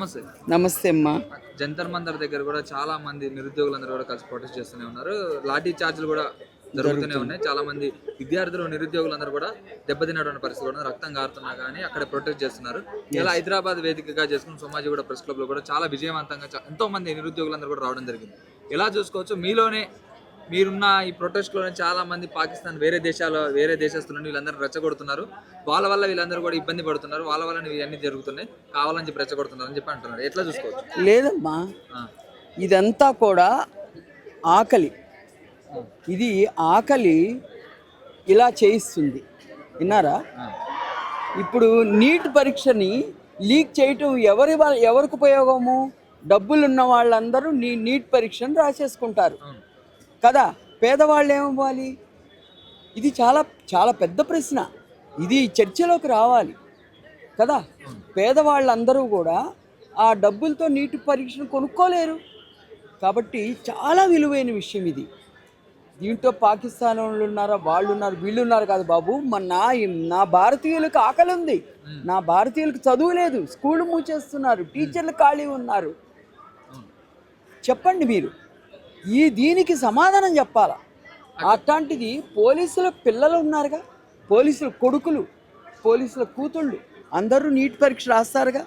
నమస్తే. నమస్తే అమ్మా. జంతర్ మంతర్ దగ్గర కూడా చాలా మంది నిరుద్యోగులందరూ కూడా కలిసి ప్రొటెస్ట్ చేస్తూనే ఉన్నారు. లాఠీ చార్జ్లు కూడా జరుగుతూనే ఉన్నాయి. చాలా మంది విద్యార్థులు నిరుద్యోగులందరూ కూడా దెబ్బతిన్నటువంటి పరిస్థితి కూడా రక్తం గారుతున్నా కానీ అక్కడ ప్రొటెస్ట్ చేస్తున్నారు. ఇలా హైదరాబాద్ వేదికగా చేసుకుని సోమాజిగూడ ప్రెస్ క్లబ్ లో కూడా చాలా విజయవంతంగా ఎంతో మంది నిరుద్యోగులందరూ కూడా రావడం జరిగింది. ఎలా చూసుకోవచ్చు, మీలోనే మీరున్న ఈ ప్రొటెస్ట్లోనే చాలా మంది పాకిస్తాన్ వేరే దేశస్తులను వీళ్ళందరూ రెచ్చగొడుతున్నారు. వాళ్ళ వల్ల వీళ్ళందరూ కూడా ఇబ్బంది పడుతున్నారు. వాళ్ళ వల్ల ఇవన్నీ జరుగుతున్నాయి, కావాలని చెప్పి రెచ్చగొడుతున్నారు అని చెప్పి అంటున్నారు. ఎట్లా చూసుకోవచ్చు? లేదమ్మా, ఇదంతా కూడా ఆకలి. ఇది ఆకలి ఇలా చేయిస్తుంది. విన్నారా? ఇప్పుడు నీట్ పరీక్షని లీక్ చేయటం ఎవరికి ఉపయోగము? డబ్బులున్న వాళ్ళందరూ నీట్ పరీక్షను రాసేసుకుంటారు కదా. పేదవాళ్ళు ఏమవ్వాలి? ఇది చాలా చాలా పెద్ద ప్రశ్న. ఇది చర్చలోకి రావాలి కదా. పేదవాళ్ళందరూ కూడా ఆ డబ్బులతో నీటి పరీక్షను కొనుక్కోలేరు కాబట్టి చాలా విలువైన విషయం ఇది. దీంట్లో పాకిస్తాన్ వాళ్ళు ఉన్నారా, వాళ్ళు ఉన్నారు, వీళ్ళు ఉన్నారు కాదు బాబు. నా భారతీయులకు ఆకలి ఉంది, నా భారతీయులకు చదువు లేదు, స్కూళ్ళు మూసేస్తున్నారు, టీచర్లు ఖాళీ ఉన్నారు. చెప్పండి మీరు, దీనికి సమాధానం చెప్పాలా? అట్లాంటిది పోలీసుల పిల్లలు ఉన్నారుగా, పోలీసుల కొడుకులు, పోలీసుల కూతుళ్ళు అందరూ నీట్ పరీక్ష రాస్తారుగా.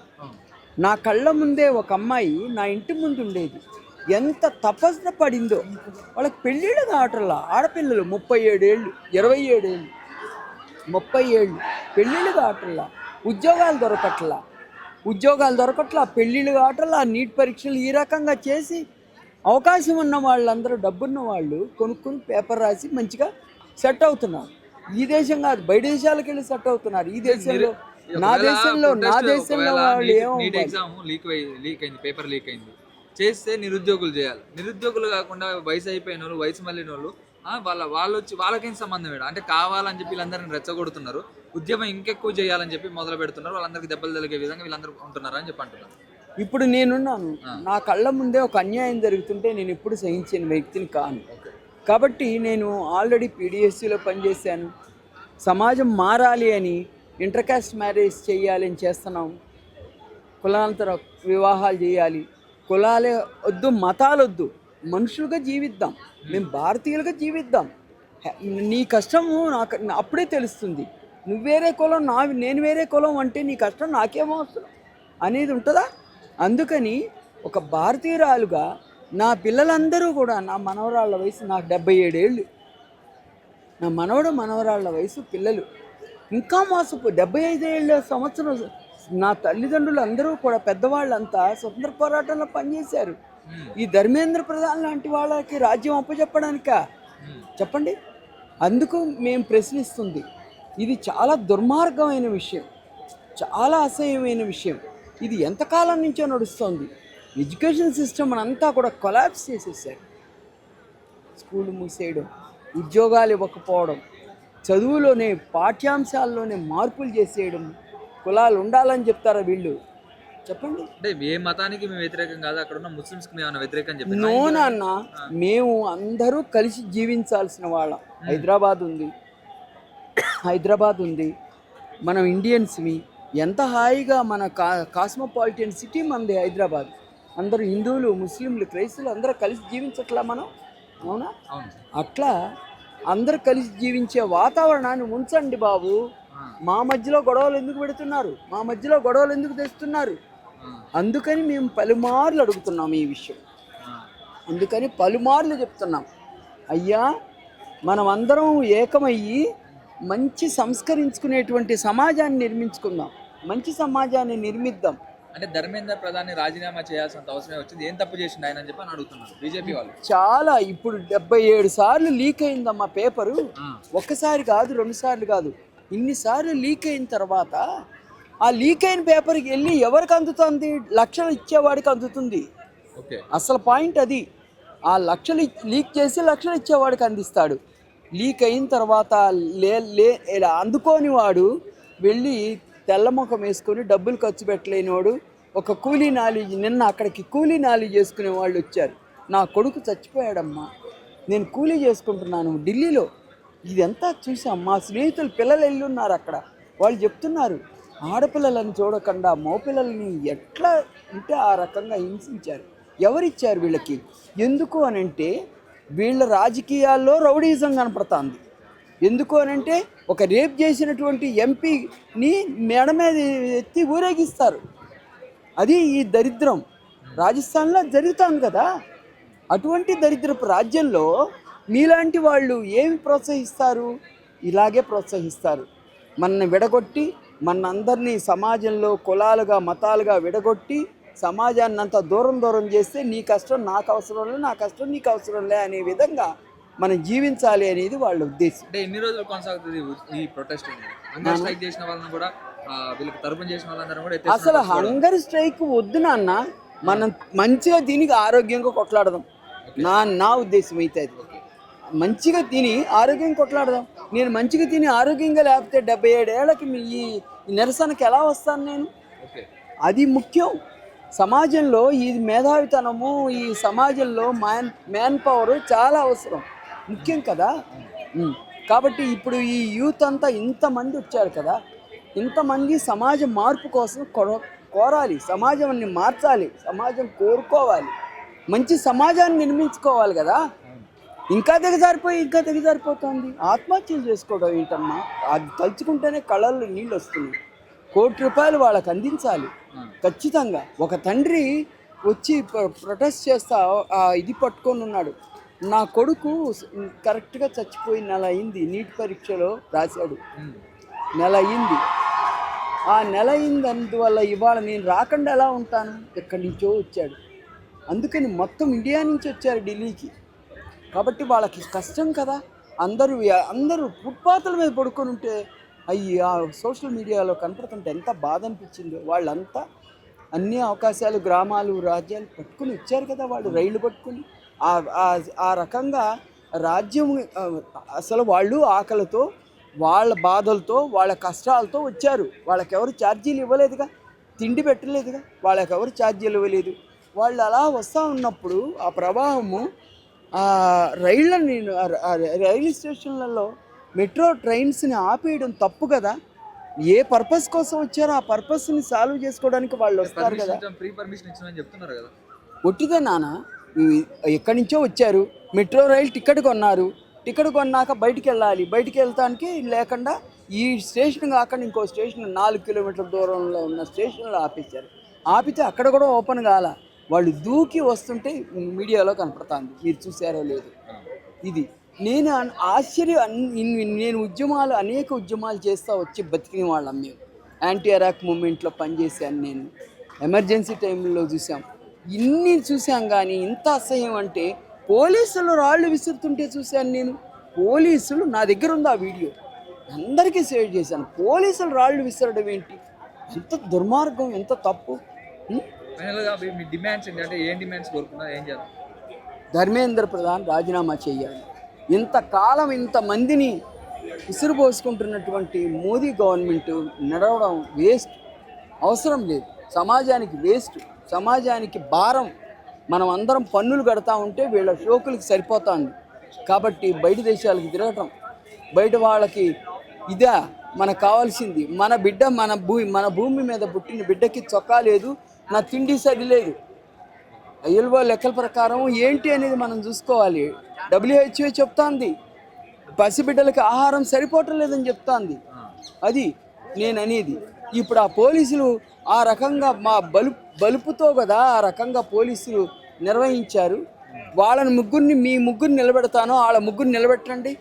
నా కళ్ళ ముందే ఒక అమ్మాయి నా ఇంటి ముందు ఉండేది. ఎంత తపస్సు పడిందో. వాళ్ళకి పెళ్ళిళ్ళు కావట్లా. ఆడపిల్లలు 37 ఏళ్ళు, 27 ఏళ్ళు, 30 ఏళ్ళు పెళ్ళిళ్ళు కావట్లా. ఉద్యోగాలు దొరకట్లా, పెళ్ళిళ్ళు కావట్లా. నీట్ పరీక్షలు ఈ రకంగా చేసి అవకాశం ఉన్న వాళ్ళందరూ, డబ్బున్న వాళ్ళు కొనుక్కుని పేపర్ రాసి మంచిగా సెట్ అవుతున్నారు. ఈ దేశం కాదు, బయట దేశాలకు వెళ్ళి సెట్ అవుతున్నారు. ఈ దేశంలో నా దేశంలో వాళ్ళు ఎగ్జామ్ లీక్ అయింది, పేపర్ లీక్ అయింది చేస్తే నిరుద్యోగులు చేయాలి. నిరుద్యోగులు కాకుండా వయసు అయిపోయిన వాళ్ళు, వయసు మళ్ళిన వాళ్ళు వాళ్ళు వచ్చి వాళ్ళకేం సంబంధం వేయడం అంటే కావాలని చెప్పి వీళ్ళందరినీ రెచ్చగొడుతున్నారు. ఉద్యమం ఇంకెక్కువ చేయాలని చెప్పి మొదలు పెడుతున్నారు. వాళ్ళందరికీ దెబ్బలు తెలిగే విధంగా వీళ్ళందరూ ఉంటున్నారు అని చెప్పి అంటున్నారు. ఇప్పుడు నేనున్నాను, నా కళ్ళ ముందే ఒక అన్యాయం జరుగుతుంటే నేను ఎప్పుడు సహించిన వ్యక్తిని కాను. కాబట్టి నేను ఆల్రెడీ పీడిఎస్సీలో పనిచేశాను. సమాజం మారాలి అని ఇంటర్ కాస్ట్ మ్యారేజ్ చేయాలి అని చేస్తున్నాం. కులాంతర వివాహాలు చేయాలి. కులాలే వద్దు, మతాలు వద్దు, మనుషులుగా జీవిద్దాం. మేము భారతీయులుగా జీవిద్దాం. నీ కష్టము నాకు అప్పుడే తెలుస్తుంది. నువ్వు వేరే కులం, నేను వేరే కులం అంటే నీ కష్టం నాకేమో అవసరం అనేది ఉంటుందా? అందుకని ఒక భారతీయురాలుగా నా పిల్లలందరూ కూడా, నా మనవరాళ్ళ వయసు నాకు 77 ఏళ్ళు, నా మనవరాళ్ళ వయసు పిల్లలు ఇంకా మోసపు 75 సంవత్సరం. నా తల్లిదండ్రులు అందరూ కూడా పెద్దవాళ్ళంతా స్వతంత్ర పోరాటంలో పనిచేశారు. ఈ ధర్మేంద్ర ప్రధాన్ లాంటి వాళ్ళకి రాజ్యం అప్పచెప్పడానికా? చెప్పండి. అందుకు మేము ప్రశ్నిస్తుంది, ఇది చాలా దుర్మార్గమైన విషయం, చాలా అసహ్యమైన విషయం. ఇది ఎంతకాలం నుంచో నడుస్తుంది. ఎడ్యుకేషన్ సిస్టమ్ అంతా కూడా కొలాప్స్ చేసేసారు. స్కూల్ మూసేయడం, ఉద్యోగాలు ఇవ్వకపోవడం, చదువులోనే పాఠ్యాంశాల్లోనే మార్పులు చేసేయడం. కులాలు ఉండాలని చెప్తారా వీళ్ళు? చెప్పండి. అంటే ఏ మతానికి మేము వ్యతిరేకం కాదు, అక్కడ ఉన్న ముస్లిమ్స్కి మేము వ్యతిరేకం చెప్పి నో నాన్న, మేము అందరూ కలిసి జీవించాల్సిన వాళ్ళం. హైదరాబాద్ ఉంది, మనం ఇండియన్స్వి. ఎంత హాయిగా మన కాస్మోపాలిటన్ సిటీ మనది హైదరాబాద్. అందరూ హిందువులు, ముస్లింలు, క్రైస్తవులు అందరూ కలిసి జీవించట్లా మనం? అవునా? అట్లా అందరూ కలిసి జీవించే వాతావరణాన్ని ఉంచండి బాబు. మా మధ్యలో గొడవలు ఎందుకు పెడుతున్నారు? మా మధ్యలో గొడవలు ఎందుకు తెస్తున్నారు? అందుకని మేము పలుమార్లు అడుగుతున్నాం ఈ విషయం. అందుకని పలుమార్లు చెప్తున్నాం, అయ్యా మనం అందరం ఏకమయ్యి మంచి సంస్కరించుకునేటువంటి సమాజాన్ని నిర్మించుకుందాం, మంచి సమాజాన్ని నిర్మిద్దాం. అంటే ధర్మేంద్ర ప్రధాని రాజీనామా చేయాల్సినంత అవసరమే వచ్చింది. ఏం తప్పు చేసిండు ఆయన అని చెప్పి అడుగుతున్నారు బీజేపీ వాళ్ళు. చాలా, ఇప్పుడు 77 సార్లు లీక్ అయిందమ్మా పేపరు. ఒక్కసారి కాదు, 2 సార్లు కాదు, ఇన్నిసార్లు లీక్ అయిన తర్వాత ఆ లీక్ అయిన పేపర్కి వెళ్ళి ఎవరికి అందుతుంది? లక్షలు ఇచ్చేవాడికి అందుతుంది. అసలు పాయింట్ అది. ఆ లక్షలు లీక్ చేసి లక్షలు ఇచ్చేవాడికి అందిస్తాడు. లీక్ అయిన తర్వాత అందుకోని వాడు వెళ్ళి తెల్లముఖం వేసుకొని డబ్బులు ఖర్చు పెట్టలేనివాడు, ఒక కూలీ నాలి, నిన్న అక్కడికి కూలీ నాలి చేసుకునే వాళ్ళు వచ్చారు. నా కొడుకు చచ్చిపోయాడమ్మా, నేను కూలీ చేసుకుంటున్నాను ఢిల్లీలో. ఇదంతా చూసాం. మా స్నేహితులు పిల్లలు వెళ్ళి ఉన్నారు అక్కడ, వాళ్ళు చెప్తున్నారు ఆడపిల్లలను చూడకుండా మగపిల్లల్ని ఎట్లా అంటే ఆ రకంగా హింసించారు. ఎవరిచ్చారు వీళ్ళకి? ఎందుకు అనంటే వీళ్ళ రాజకీయాల్లో రౌడీజం కనపడుతుంది. ఎందుకు అనంటే ఒక రేప్ చేసినటువంటి ఎంపీని మెడ మీద ఎత్తి ఊరేగిస్తారు. అది ఈ దరిద్రం రాజస్థాన్లో జరుగుతుంది కదా. అటువంటి దరిద్రపు రాజ్యంలో మీలాంటి వాళ్ళు ఏమి ప్రోత్సహిస్తారు? ఇలాగే ప్రోత్సహిస్తారు. మనల్ని విడగొట్టి మనందరినీ సమాజంలో కులాలుగా మతాలుగా విడగొట్టి సమాజాన్ని అంత దూరం చేస్తే నీ కష్టం నాకు అవసరం లే, నా కష్టం నీకు అవసరం లే అనే విధంగా మనం జీవించాలి అనేది వాళ్ళ ఉద్దేశం. అంటే ఎన్ని రోజులు కొనసాగుతుంది ఈ ప్రొటెస్ట్? హంగర్ స్ట్రైక్ చేసిన వాళ్ళని కూడా వీళ్ళకి తరపున చేసిన వాళ్ళందరూ కూడా అసలు హంగర్ స్ట్రైక్ వద్దు నాన్న, మనం మంచిగా దీనికి ఆరోగ్యంగా కొట్లాడదాం. నా ఉద్దేశం అయితే అది మంచిగా తిని ఆరోగ్యంగా కొట్లాడదాం. నేను మంచిగా తిని ఆరోగ్యంగా లేకపోతే 77 ఏళ్ళకి ఈ నిరసనకి ఎలా వస్తాను నేను? అది ముఖ్యం. సమాజంలో ఈ మేధావితనము, ఈ సమాజంలో మ్యాన్ పవర్ చాలా అవసరం, ముఖ్యం కదా. కాబట్టి ఇప్పుడు ఈ యూత్ అంతా ఇంతమంది వచ్చారు కదా, ఇంతమంది సమాజ మార్పు కోసం కోరాలి, సమాజాన్ని మార్చాలి, సమాజం కోరుకోవాలి, మంచి సమాజాన్ని నిర్మించుకోవాలి కదా. ఇంకా దిగజారిపోతుంది. ఆత్మహత్యలు చేసుకోవడం ఏంటమ్మా? అది తలుచుకుంటేనే కళ్ళల్లో నీళ్ళు వస్తున్నాయి. ₹1 కోటి వాళ్ళకి అందించాలి ఖచ్చితంగా. ఒక తండ్రి వచ్చి ప్రొటెస్ట్ చేస్తా ఇది పట్టుకొని ఉన్నాడు. నా కొడుకు కరెక్ట్గా చచ్చిపోయి నెల అయింది, నీట్ పరీక్షలో రాశాడు, నెల అయింది. ఆ నెల అయింది, అందువల్ల ఇవాళ నేను రాకుండా ఎలా ఉంటాను? ఎక్కడి నుంచో వచ్చాడు, అందుకని మొత్తం ఇండియా నుంచి వచ్చారు ఢిల్లీకి. కాబట్టి వాళ్ళకి కష్టం కదా. అందరూ ఫుట్పాత్ల మీద పడుకొని ఉంటే ఆ సోషల్ మీడియాలో కనపడుతుంటే ఎంత బాధ అనిపించిందో. వాళ్ళంతా అన్ని అవకాశాలు, గ్రామాలు, రాజ్యాలు పట్టుకుని వచ్చారు కదా, వాళ్ళు రైళ్లు పట్టుకుని. ఆ రకంగా రాజ్యం అసలు వాళ్ళు ఆకలితో, వాళ్ళ బాధలతో, వాళ్ళ కష్టాలతో వచ్చారు. వాళ్ళకెవరు ఛార్జీలు ఇవ్వలేదుగా, తిండి పెట్టలేదుగా, వాళ్ళకెవరు ఛార్జీలు ఇవ్వలేదు. వాళ్ళు అలా వస్తూ ఉన్నప్పుడు ఆ ప్రవాహము రైలు స్టేషన్లలో మెట్రో ట్రైన్స్ని ఆపేయడం తప్పు కదా. ఏ పర్పస్ కోసం వచ్చారో ఆ పర్పస్ని సాల్వ్ చేసుకోవడానికి వాళ్ళు వస్తారు కదా. ఒట్టిదే నాన్న, ఎక్కడి నుంచో వచ్చారు, మెట్రో రైలు టికెట్ కొన్నారు, టికెట్ కొన్నాక బయటికి వెళ్ళాలి, బయటికి వెళ్తానికి లేకుండా ఈ స్టేషన్ కాకుండా ఇంకో స్టేషన్ 4 కిలోమీటర్ల దూరంలో ఉన్న స్టేషన్లో ఆపేశారు. ఆపితే అక్కడ కూడా ఓపెన్ కాల, వాళ్ళు దూకి వస్తుంటే మీడియాలో కనపడుతుంది, మీరు చూసారో లేదు. ఇది నేను నేను అనేక ఉద్యమాలు చేస్తూ వచ్చి బతికిన వాళ్ళం మేము. యాంటీ అరాక్ మూమెంట్లో పనిచేశాను నేను, ఎమర్జెన్సీ టైంలో చూసాం, ఇన్ని చూసాం. కానీ ఇంత అసహ్యం అంటే పోలీసులు రాళ్ళు విసురుతుంటే చూశాను నేను. పోలీసులు, నా దగ్గర ఉంది ఆ వీడియో, అందరికీ షేర్ చేశాను. పోలీసులు రాళ్ళు విసరడం ఏంటి? ఎంత దుర్మార్గం, ఎంత తప్పు. ధర్మేంద్ర ప్రధాన్ రాజీనామా చేయాలి. ఇంతకాలం ఇంతమందిని విసిరిపోసుకుంటున్నటువంటి మోదీ గవర్నమెంట్ నడవడం వేస్ట్, అవసరం లేదు. సమాజానికి వేస్ట్, సమాజానికి భారం. మనం అందరం పన్నులు కడతా ఉంటే వీళ్ళ షోకులకి సరిపోతుంది. కాబట్టి బయట దేశాలకు తిరగటం, బయట వాళ్ళకి ఇదా మనకు కావాల్సింది? మన బిడ్డ మన భూమి మీద పుట్టిన బిడ్డకి చొక్కా లేదు, నా తిండి సరి లేదు. ILO లెక్కల ప్రకారం ఏంటి అనేది మనం చూసుకోవాలి. WHO చెప్తాంది పసిబిడ్డలకి ఆహారం సరిపోవటం లేదని చెప్తాంది. అది నేను అనేది. ఇప్పుడు ఆ పోలీసులు ఆ రకంగా మా బలుపుతో కదా ఆ రకంగా పోలీసులు నిర్వహించారు. వాళ్ళని మీ ముగ్గురు నిలబెడతానో వాళ్ళ ముగ్గురు నిలబెట్టండి.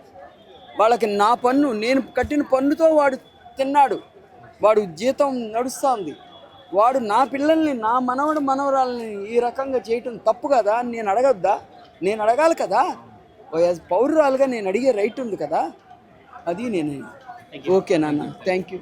వాళ్ళకి నా పన్ను, నేను కట్టిన పన్నుతో వాడు తిన్నాడు, వాడు జీతం నడుస్తుంది. వాడు నా పిల్లల్ని, నా మనవరాలని ఈ రకంగా చేయటం తప్పు కదా. నేను అడగద్దా? నేను అడగాలి కదా. పౌరురాలుగా నేను అడిగే రైట్ ఉంది కదా. అది నేను. ఓకే నాన్న, థ్యాంక్ యూ.